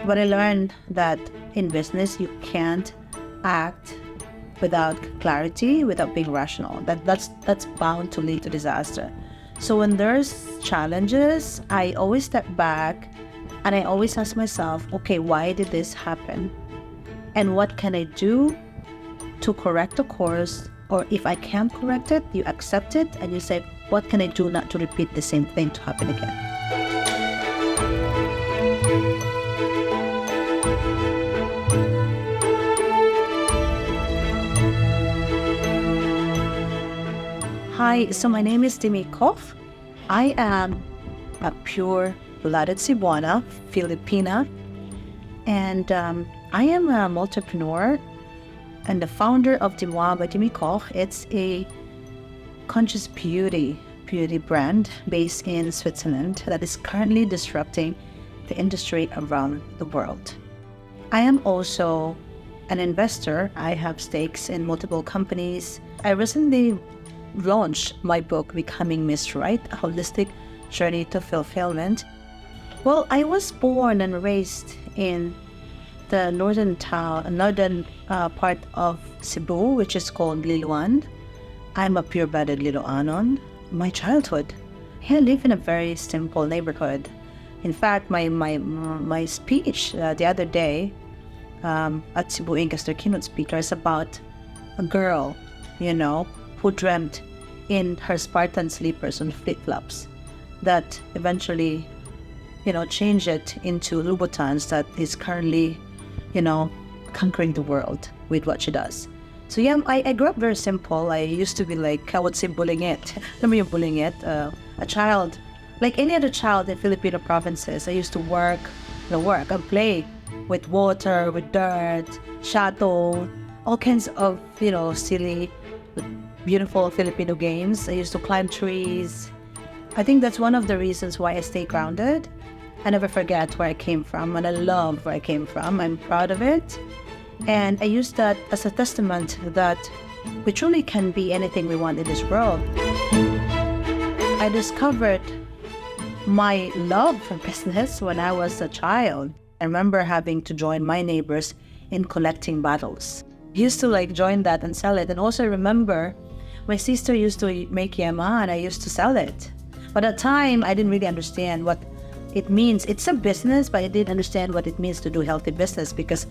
But I learned that in business, you can't act without clarity, without being rational. That's bound to lead to disaster. So when there's challenges, I always step back and I always ask myself, okay, why did this happen? And what can I do to correct the course? Or if I can't correct it, you accept it and you say, what can I do not to repeat the same thing to happen again? Hi, so my name is Demee Koch. I am a pure-blooded Cebuana, Filipina, and I am an entrepreneur and the founder of Demee Koch. It's a conscious beauty brand based in Switzerland that is currently disrupting the industry around the world. I am also an investor. I have stakes in multiple companies. I recently launched my book, Becoming Miss Right, A Holistic Journey to Fulfillment. Well, I was born and raised in the northern part of Cebu, which is called Liloan. I'm a pure-blooded Liloanon. My childhood, I live in a very simple neighborhood. In fact, my speech the other day at Cebu Inc. as their keynote speaker is about a girl, who dreamt in her Spartan slippers and flip-flops that eventually, changed it into Louboutins that is currently, conquering the world with what she does. So yeah, I grew up very simple. I used to be like, I would say bullying it. Let me bullying it. A child, like any other child in Filipino provinces, I used to work and play with water, with dirt, shadow, all kinds of, silly, beautiful Filipino games. I used to climb trees. I think that's one of the reasons why I stay grounded. I never forget where I came from, and I love where I came from. I'm proud of it. And I use that as a testament that we truly can be anything we want in this world. I discovered my love for business when I was a child. I remember having to join my neighbors in collecting bottles. I used to join that and sell it. And also remember my sister used to make yama and I used to sell it. But at the time, I didn't really understand what it means. It's a business, but I didn't understand what it means to do healthy business because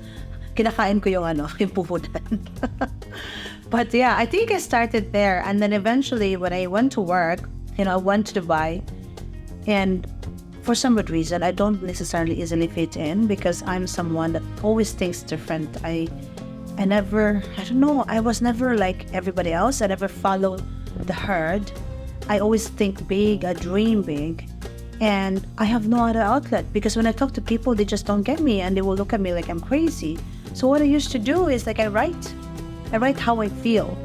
kinakain ko yung pupunan. But yeah, I think I started there. And then eventually when I went to work, I went to Dubai. And for some good reason, I don't necessarily easily fit in because I'm someone that always thinks different. I was never like everybody else. I never follow the herd. I always think big, I dream big. And I have no other outlet because when I talk to people, they just don't get me and they will look at me like I'm crazy. So what I used to do is I write how I feel.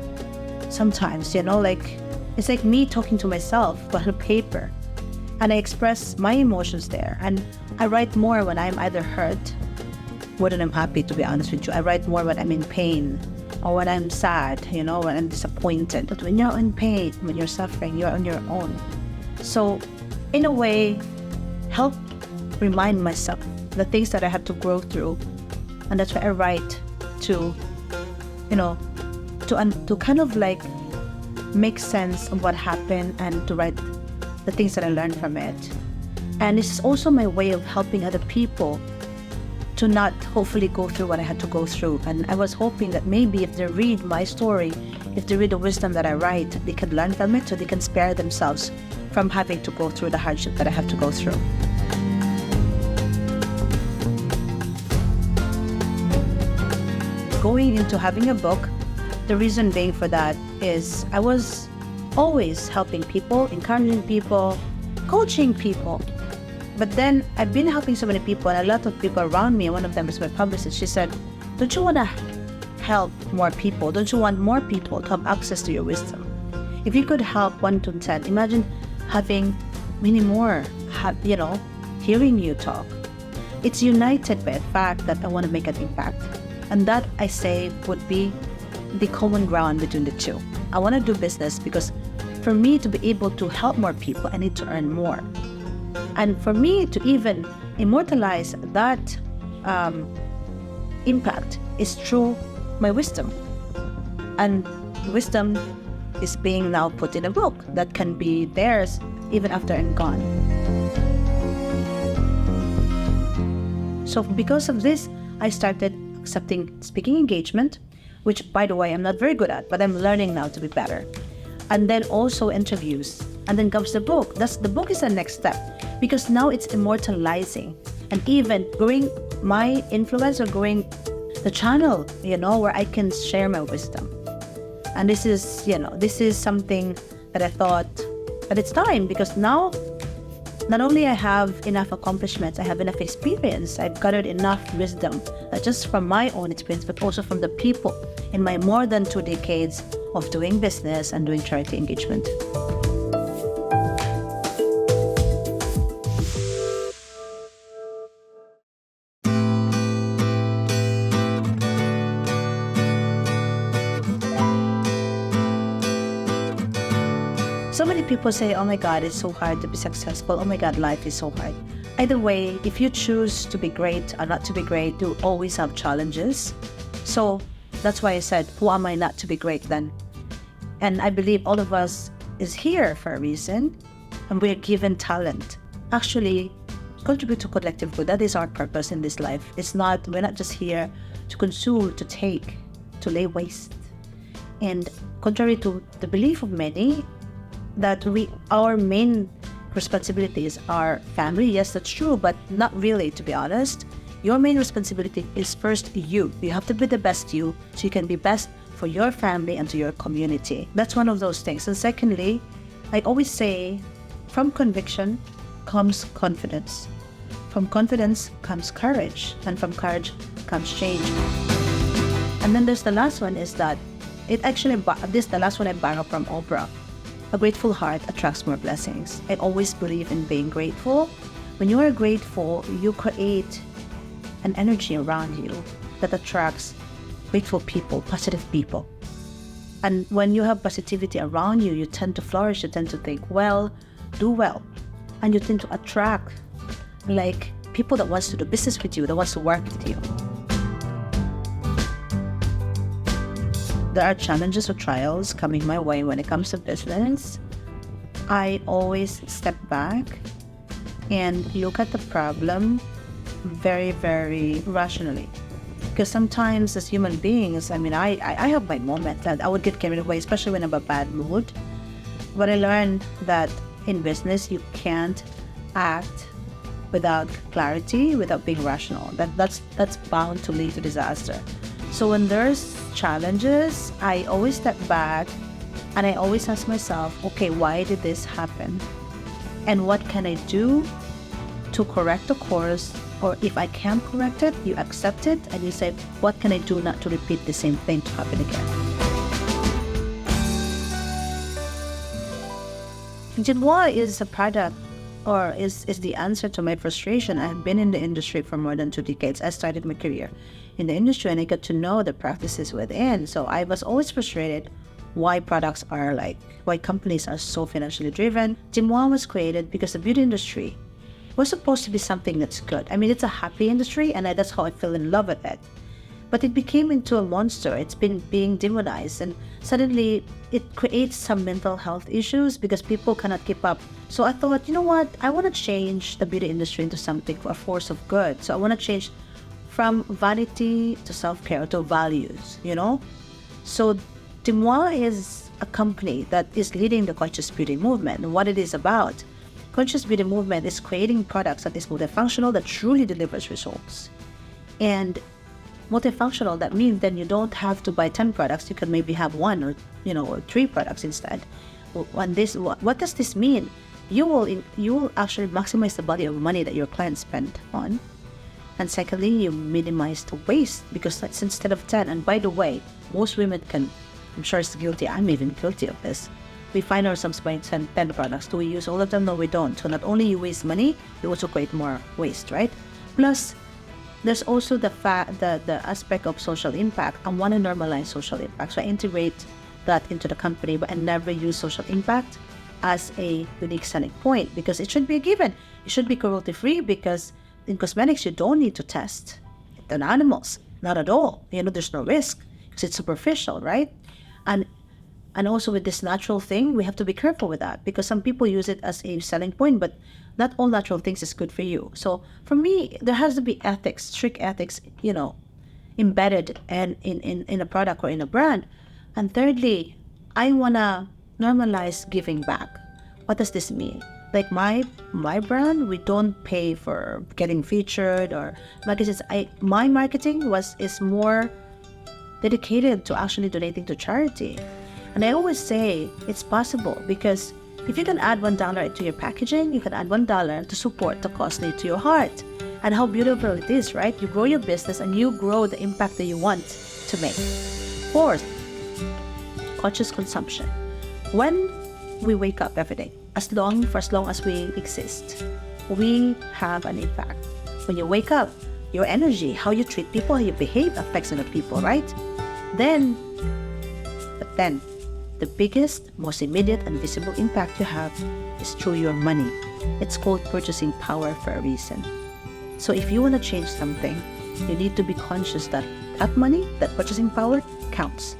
Sometimes, it's like me talking to myself on a paper. And I express my emotions there. And I write more when I'm either hurt, more than I'm happy, to be honest with you. I write more when I'm in pain or when I'm sad, when I'm disappointed. But when you're in pain, when you're suffering, you're on your own. So in a way, help remind myself the things that I had to grow through. And that's why I write to kind of make sense of what happened and to write the things that I learned from it. And this is also my way of helping other people to not hopefully go through what I had to go through. And I was hoping that maybe if they read my story, if they read the wisdom that I write, they can learn from it so they can spare themselves from having to go through the hardship that I have to go through. Going into having a book, the reason being for that is I was always helping people, encouraging people, coaching people. But then I've been helping so many people and a lot of people around me, one of them is my publicist, she said, don't you want to help more people? Don't you want more people to have access to your wisdom? If you could help 1 to 10, imagine having many more, hearing you talk. It's united by the fact that I want to make an impact. And that, I say, would be the common ground between the two. I want to do business because for me to be able to help more people, I need to earn more. And for me to even immortalize that impact is through my wisdom. And wisdom is being now put in a book that can be theirs even after I'm gone. So because of this, I started accepting speaking engagement, which, by the way, I'm not very good at, but I'm learning now to be better. And then also interviews. And then comes the book. The book is the next step, because now it's immortalizing and even growing my influence, or growing the channel, where I can share my wisdom. And this is something that I thought that it's time, because now not only I have enough accomplishments, I have enough experience, I've gathered enough wisdom, not just from my own experience, but also from the people in my more than 2 decades of doing business and doing charity engagement. So many people say, oh my God, it's so hard to be successful. Oh my God, life is so hard. Either way, if you choose to be great or not to be great, you always have challenges. So that's why I said, who am I not to be great then? And I believe all of us is here for a reason, and we're given talent. Actually, contribute to collective good. That is our purpose in this life. We're not just here to consume, to take, to lay waste. And contrary to the belief of many, that our main responsibilities are family. Yes, that's true, but not really, to be honest. Your main responsibility is first you. You have to be the best you, so you can be best for your family and to your community. That's one of those things. And secondly, I always say, from conviction comes confidence. From confidence comes courage, and from courage comes change. And then there's the last one, is that the last one I borrowed from Oprah. A grateful heart attracts more blessings. I always believe in being grateful. When you are grateful, you create an energy around you that attracts grateful people, positive people. And when you have positivity around you, you tend to flourish, you tend to think well, do well. And you tend to attract people that wants to do business with you, that wants to work with you. There are challenges or trials coming my way when it comes to business. I always step back and look at the problem very, very rationally. Because sometimes as human beings, I have my moment that I would get carried away, especially when I'm in a bad mood. But I learned that in business, you can't act without clarity, without being rational. That's bound to lead to disaster. So when there's challenges, I always step back and I always ask myself, okay, why did this happen? And what can I do to correct the course? Or if I can't correct it, you accept it and you say, what can I do not to repeat the same thing to happen again? Demee is a product, or is the answer to my frustration. I've been in the industry for more than 2 decades. I started my career in the industry and I got to know the practices within. So I was always frustrated why companies are so financially driven. Demee was created because the beauty industry was supposed to be something that's good. It's a happy industry and that's how I fell in love with it. But it became into a monster. It's been being demonized, and suddenly it creates some mental health issues because people cannot keep up. So I thought, you know what? I want to change the beauty industry into something, a force of good. So I want to change from vanity to self-care to values, So Demee is a company that is leading the conscious beauty movement. And what it is about, conscious beauty movement is creating products that is multifunctional, that truly delivers results. And multifunctional, that means then you don't have to buy 10 products. You can maybe have 1 or 3 products instead. What does this mean? You will actually maximize the value of money that your clients spend on. And secondly, you minimize the waste, because that's instead of 10. And by the way, most women I'm sure it's guilty. I'm even guilty of this. We find ourselves buying 10 products. Do we use all of them? No, we don't. So not only you waste money, you also create more waste, right? Plus, there's also the aspect of social impact. I want to normalize social impact. So I integrate that into the company, but I never use social impact as a unique selling point, because it should be a given. It should be cruelty-free, because in cosmetics, you don't need to test. on animals. Not at all. There's no risk because it's superficial, right? And and also with this natural thing, we have to be careful with that because some people use it as a selling point, but not all natural things is good for you. So for me, there has to be ethics, strict ethics, embedded and in a product or in a brand. And thirdly, I wanna normalize giving back. What does this mean? Like my brand, we don't pay for getting featured or because my marketing is more dedicated to actually donating to charity. And I always say it's possible because if you can add $1 to your packaging, you can add $1 to support the cause near to your heart. And how beautiful it is, right? You grow your business and you grow the impact that you want to make. Fourth, conscious consumption. When we wake up every day, for as long as we exist, we have an impact. When you wake up, your energy, how you treat people, how you behave affects other people, right? But then, the biggest, most immediate and visible impact you have is through your money. It's called purchasing power for a reason. So if you want to change something, you need to be conscious that that money, that purchasing power counts.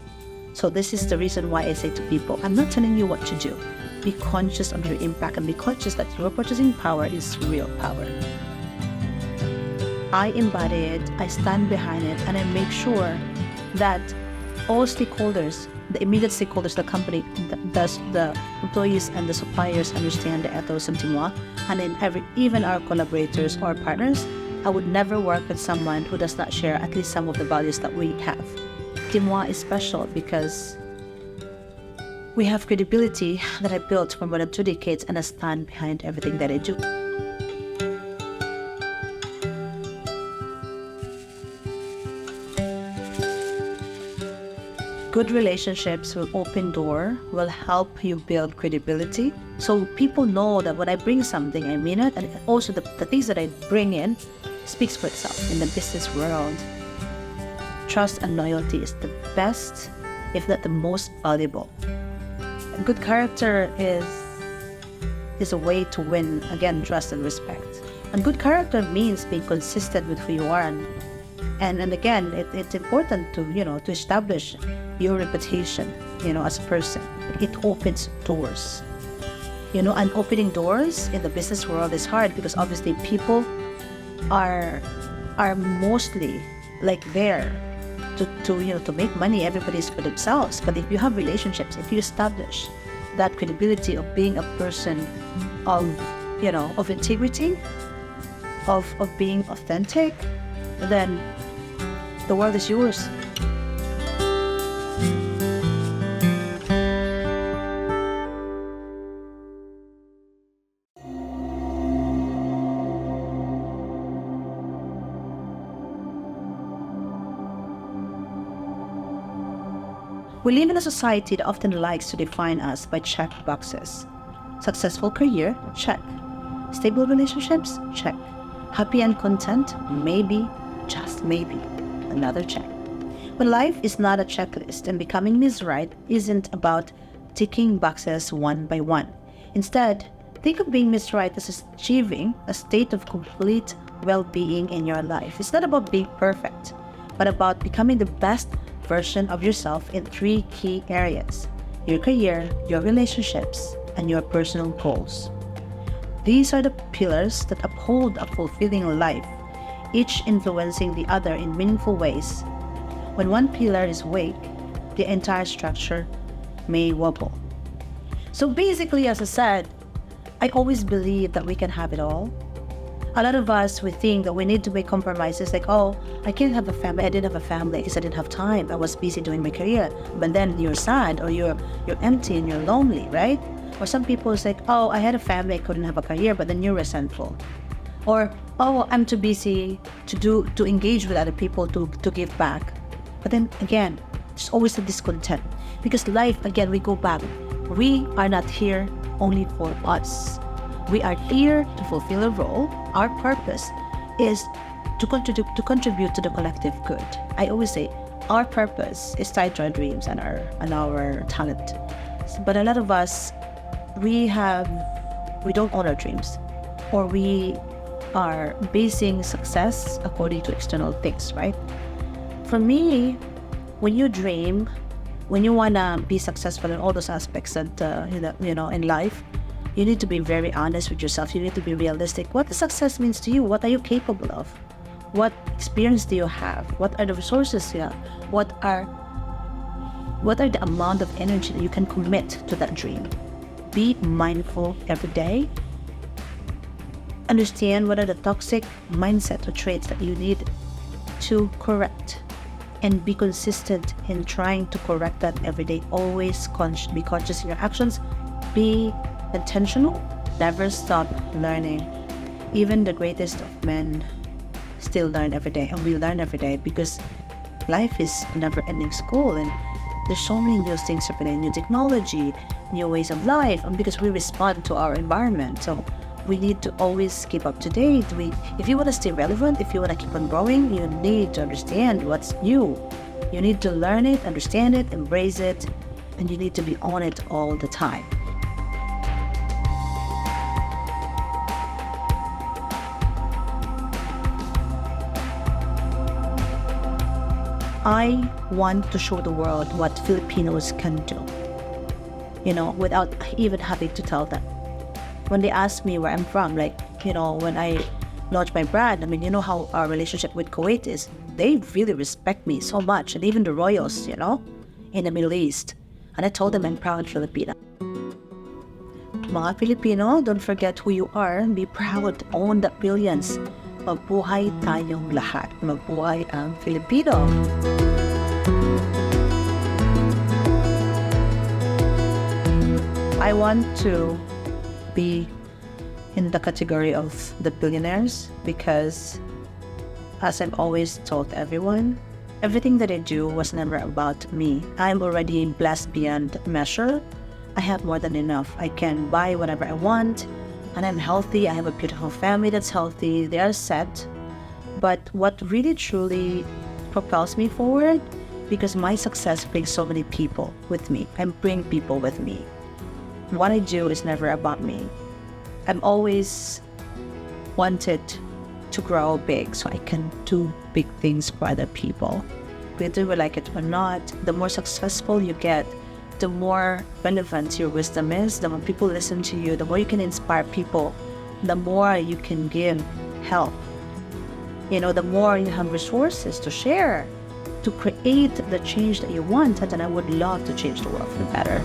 So this is the reason why I say to people, I'm not telling you what to do. Be conscious of your impact and be conscious that your purchasing power is real power. I embody it, I stand behind it, and I make sure that all stakeholders, the immediate stakeholders, the company, the employees and the suppliers understand the ethos of Demee, and even our collaborators or partners. I would never work with someone who does not share at least some of the values that we have. Demee is special because we have credibility that I built for more than 2 decades, and I stand behind everything that I do. Good relationships will open door, will help you build credibility. So people know that when I bring something, I mean it. And also the things that I bring in speaks for itself in the business world. Trust and loyalty is the best, if not the most valuable. A good character is a way to win, again, trust and respect. And good character means being consistent with who you are. And again, it's important to establish your reputation, as a person. It opens doors. And opening doors in the business world is hard because obviously people are mostly like there to make money. Everybody's for themselves. But if you have relationships, if you establish that credibility of being a person of integrity, of being authentic, then the world is yours. We live in a society that often likes to define us by check boxes. Successful career? Check. Stable relationships? Check. Happy and content? Maybe, just maybe. Another check. But life is not a checklist, and becoming Miss Right isn't about ticking boxes one by one. Instead, think of being Miss Right as achieving a state of complete well-being in your life. It's not about being perfect, but about becoming the best version of yourself in 3 key areas: your career, your relationships, and your personal goals. These are the pillars that uphold a fulfilling life, each influencing the other in meaningful ways. When one pillar is weak, the entire structure may wobble. So basically, as I said, I always believe that we can have it all. A lot of us, we think that we need to make compromises like, oh, I can't have a family. I didn't have a family because I didn't have time. I was busy doing my career. But then you're sad or you're empty and you're lonely, right? Or some people say, oh, I had a family, I couldn't have a career, but then you're resentful. Or, oh, I'm too busy to engage with other people, to give back. But then again, there's always a discontent. Because life, again, we go back. We are not here only for us. We are here to fulfill a role. Our purpose is to contribute to the collective good. I always say our purpose is tied to our dreams and our talent. But a lot of us, we don't own our dreams, or we are basing success according to external things, right? For me, when you dream, when you want to be successful in all those aspects that, in life, you need to be very honest with yourself. You need to be realistic. What the success means to you? What are you capable of? What experience do you have? What are the resources you have? What are the amount of energy that you can commit to that dream? Be mindful every day. Understand what are the toxic mindset or traits that you need to correct, and be consistent in trying to correct that every day. Always be conscious in your actions. Be intentional. Never stop learning. Even the greatest of men still learn every day, and we learn every day, because life is a never-ending school, and there's so many new things happening, new technology, new ways of life, and because we respond to our environment. So we need to always keep up to date. If you want to stay relevant, if you want to keep on growing, you need to understand what's new. You need to learn it, understand it, embrace it, and you need to be on it all the time. I want to show the world what Filipinos can do, without even having to tell them. When they ask me where I'm from, when I launched my brand, how our relationship with Kuwait is. They really respect me so much, and even the royals, in the Middle East. And I told them I'm proud Filipina. Mga Filipino, don't forget who you are. Be proud. Own the billions. Mabuhay tayong lahat. Mabuhay ang Filipino. I want to be in the category of the billionaires because, as I've always told everyone, everything that I do was never about me. I'm already blessed beyond measure. I have more than enough. I can buy whatever I want, and I'm healthy. I have a beautiful family that's healthy. They are set. But what really truly propels me forward, because my success brings so many people with me. I bring people with me. What I do is never about me. I'm always wanted to grow big so I can do big things for other people. Whether we like it or not, the more successful you get, the more relevant your wisdom is, the more people listen to you, the more you can inspire people, the more you can give help. The more you have resources to share, to create the change that you want, and I would love to change the world for the better.